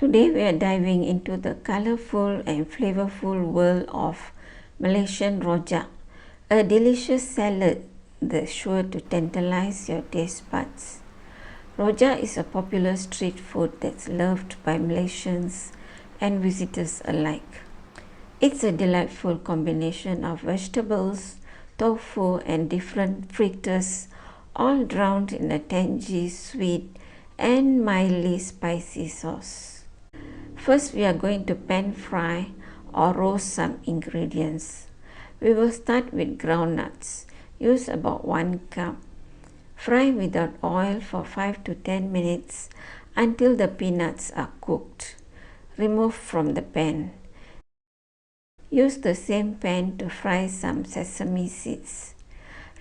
Today we are diving into the colourful and flavourful world of Malaysian Rojak, a delicious salad that's sure to tantalise your taste buds. Rojak is a popular street food that's loved by Malaysians and visitors alike. It's a delightful combination of vegetables, tofu and different fritters, all drowned in a tangy, sweet and mildly spicy sauce. First, we are going to pan fry or roast some ingredients. We will start with groundnuts. Use about 1 cup. Fry without oil for 5 to 10 minutes until the peanuts are cooked. Remove from the pan. Use the same pan to fry some sesame seeds.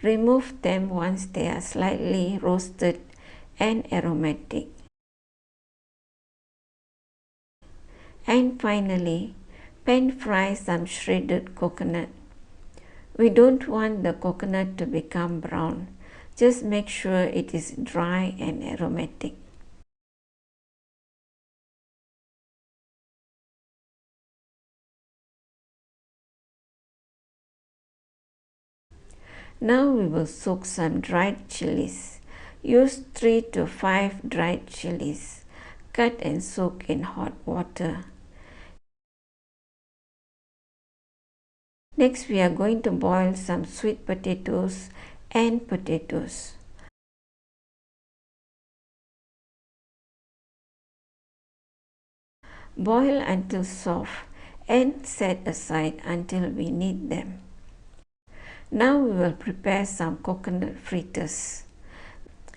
Remove them once they are slightly roasted and aromatic. And finally, pan fry some shredded coconut. We don't want the coconut to become brown. Just make sure it is dry and aromatic. Now we will soak some dried chilies. Use 3 to 5 dried chilies. Cut and soak in hot water. Next, we are going to boil some sweet potatoes and potatoes. Boil until soft and set aside until we need them. Now we will prepare some coconut fritters.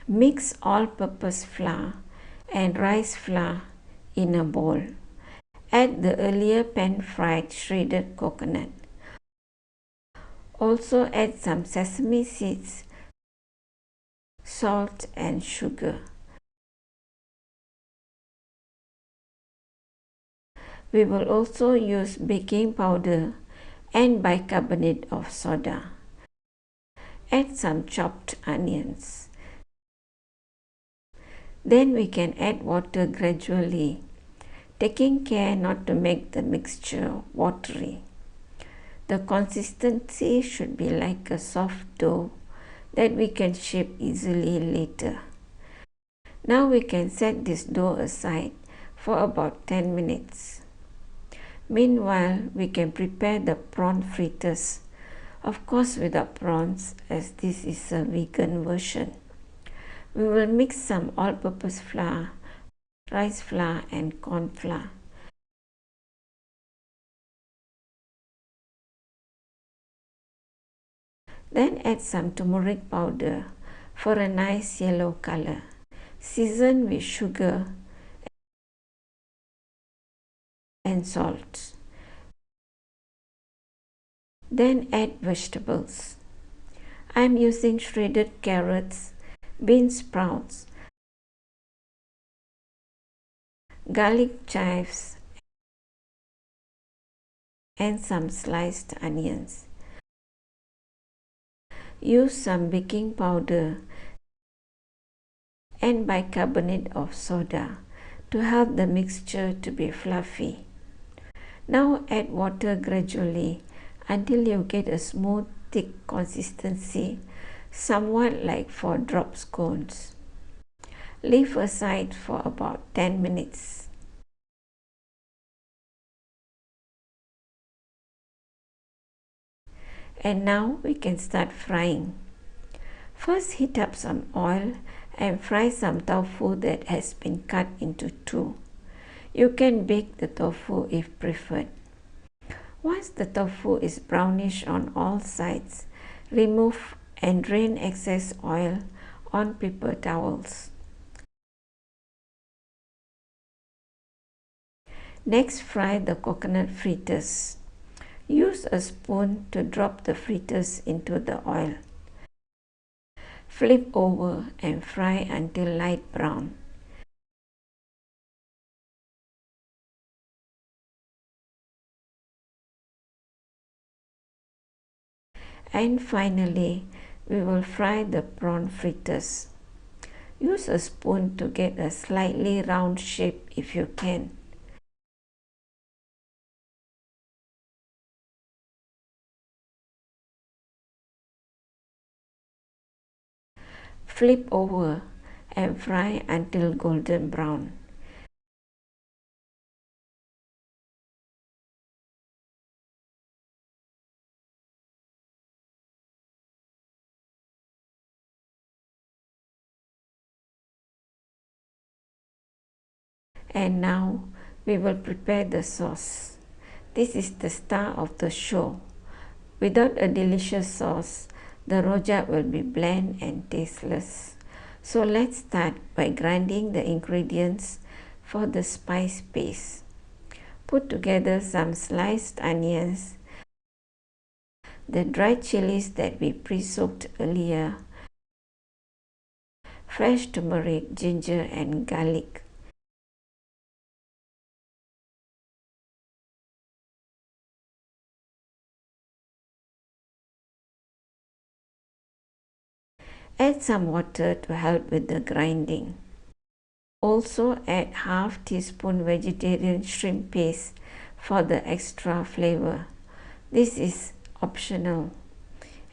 Mix all-purpose flour and rice flour in a bowl. Add the earlier pan-fried shredded coconut. Also add some sesame seeds, salt and sugar. We will also use baking powder and bicarbonate of soda. Add some chopped onions. Then we can add water gradually, taking care not to make the mixture watery. The consistency should be like a soft dough that we can shape easily later. Now we can set this dough aside for about 10 minutes. Meanwhile, we can prepare the prawn fritters. Of course without prawns, as this is a vegan version. We will mix some all-purpose flour, rice flour and corn flour. Then add some turmeric powder for a nice yellow color. Season with sugar and salt. Then add vegetables. I am using shredded carrots, bean sprouts, garlic chives and some sliced onions. Use some baking powder and bicarbonate of soda to help the mixture to be fluffy. Now add water gradually until you get a smooth, thick consistency, somewhat like for drop scones. Leave aside for about 10 minutes. And now we can start frying. First, heat up some oil and fry some tofu that has been cut into 2. You can bake the tofu if preferred. Once the tofu is brownish on all sides, remove and drain excess oil on paper towels. Next, fry the coconut fritters. Use a spoon to drop the fritters into the oil. Flip over and fry until light brown. And finally, we will fry the prawn fritters. Use a spoon to get a slightly round shape if you can. Flip over and fry until golden brown. And now we will prepare the sauce. This is the star of the show. Without a delicious sauce, the rojak will be bland and tasteless. So let's start by grinding the ingredients for the spice paste. Put together some sliced onions, the dried chilies that we pre-soaked earlier, fresh turmeric, ginger and garlic. Add some water to help with the grinding. Also add half teaspoon vegetarian shrimp paste for the extra flavor. This is optional.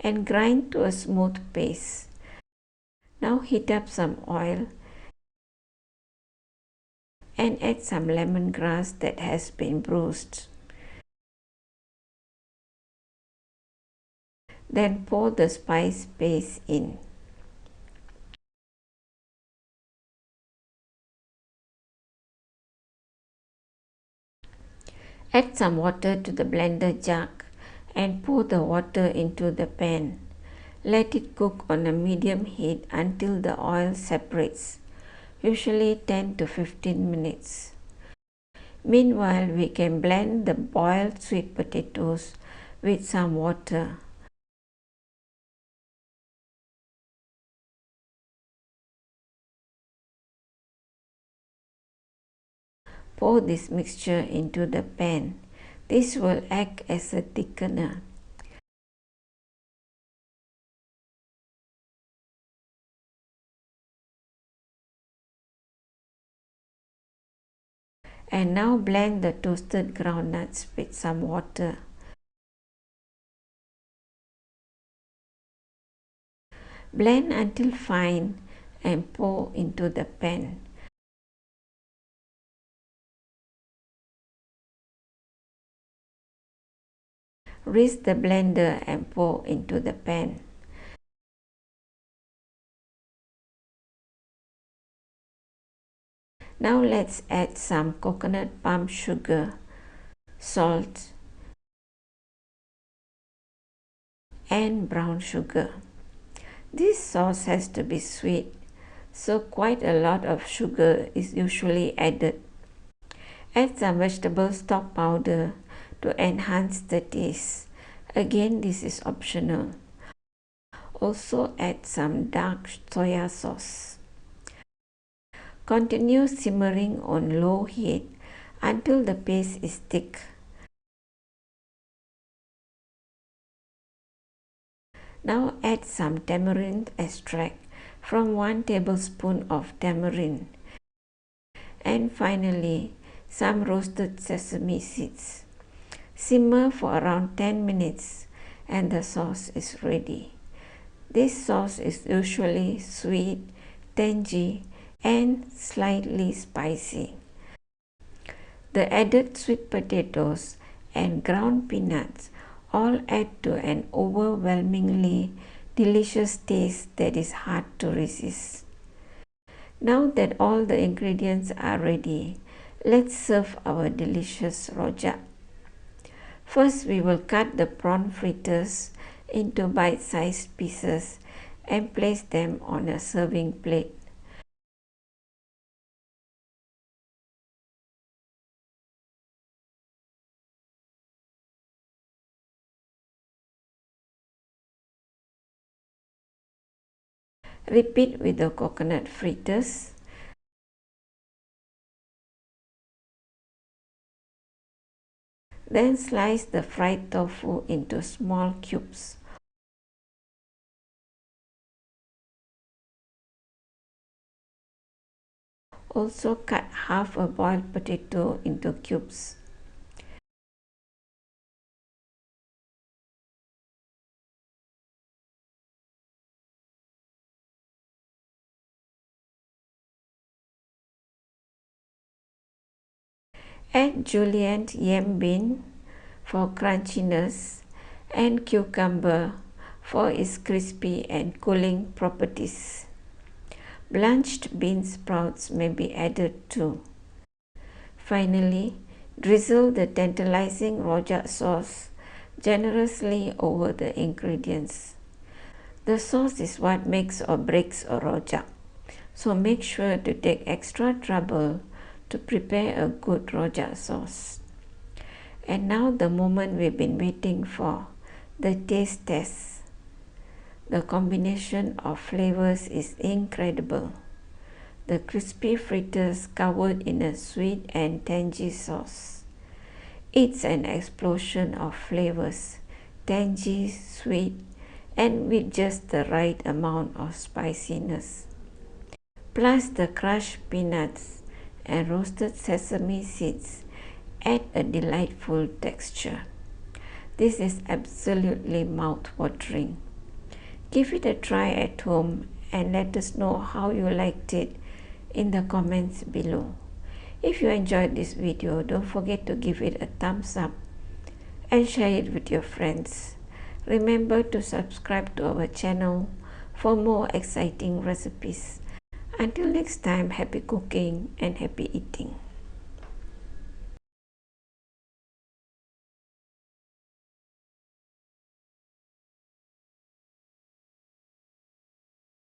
And grind to a smooth paste. Now heat up some oil and add some lemongrass that has been bruised. Then pour the spice paste in. Add some water to the blender jug and pour the water into the pan. Let it cook on a medium heat until the oil separates, usually 10 to 15 minutes. Meanwhile, we can blend the boiled sweet potatoes with some water. Pour this mixture into the pan. This will act as a thickener. And now blend the toasted groundnuts with some water. Blend until fine and pour into the pan. Whisk the blender and pour into the pan. Now let's add some coconut palm sugar, salt and brown sugar. This sauce has to be sweet, so quite a lot of sugar is usually added. Add some vegetable stock powder to enhance the taste. Again, this is optional. Also add some dark soya sauce. Continue simmering on low heat until the paste is thick. Now add some tamarind extract from 1 tablespoon of tamarind. And finally, some roasted sesame seeds. Simmer for around 10 minutes and the sauce is ready. This sauce is usually sweet, tangy and slightly spicy. The added sweet potatoes and ground peanuts all add to an overwhelmingly delicious taste that is hard to resist. Now that all the ingredients are ready, let's serve our delicious rojak. First, we will cut the prawn fritters into bite-sized pieces and place them on a serving plate. Repeat with the coconut fritters. Then slice the fried tofu into small cubes. Also cut half a boiled potato into cubes. Add julienne yam bean for crunchiness and cucumber for its crispy and cooling properties. Blanched bean sprouts may be added too. Finally, drizzle the tantalizing rojak sauce generously over the ingredients. The sauce is what makes or breaks a rojak, so make sure to take extra trouble to prepare a good rojak sauce. And now the moment we've been waiting for, the taste test. The combination of flavors is incredible. The crispy fritters covered in a sweet and tangy sauce. It's an explosion of flavors, tangy, sweet, and with just the right amount of spiciness. Plus the crushed peanuts and roasted sesame seeds add a delightful texture. This is absolutely mouth-watering. Give it a try at home and let us know how you liked it in the comments below. If you enjoyed this video, don't forget to give it a thumbs up and share it with your friends. Remember to subscribe to our channel for more exciting recipes. Until next time, happy cooking and happy eating.